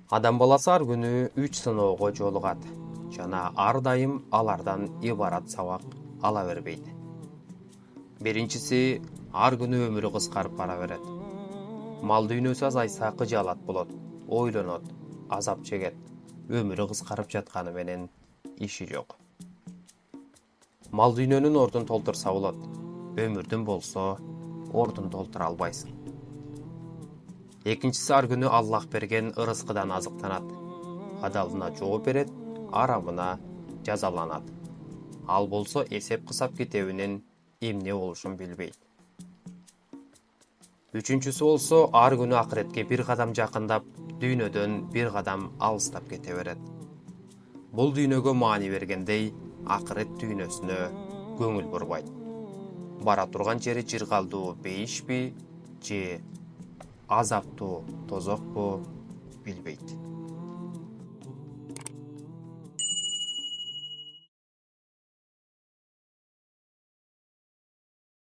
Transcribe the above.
Адам баласы ар күнү 3 сыноого жолугат жана ар дайым алардан ибарат сабак ала бербейт. Биринчиси, ар күнү өмүрү кыскарып бара берет. Мал дүйнөсү азайса кыжаалат болот, ойлонот, азап чегет. Өмүрү кыскарып жатканы менен иши жок. Мал дүйнөнүн ордун толтурса болот, өмүрдүн болсо ордун толтура албайсың. Экинчиси, ар күнү Аллах берген ырыскыдан азыктанат. Адалына жооп берет, арамына жазаланат. Ал болсо эсеп кысап китебинин эмне болушун билбейт. Үчүнчүсү болсо, ар күнү акыретке бир кадам жакындап, дүйнөдөн бир кадам алыстап кете берет. Бул дүйнөгө маани бергендей, акырет дүйнөсүнө көңүл бурбайт. Бара турган жери жыргалдуу бейишпи же азаптуу тозокпу билбейт.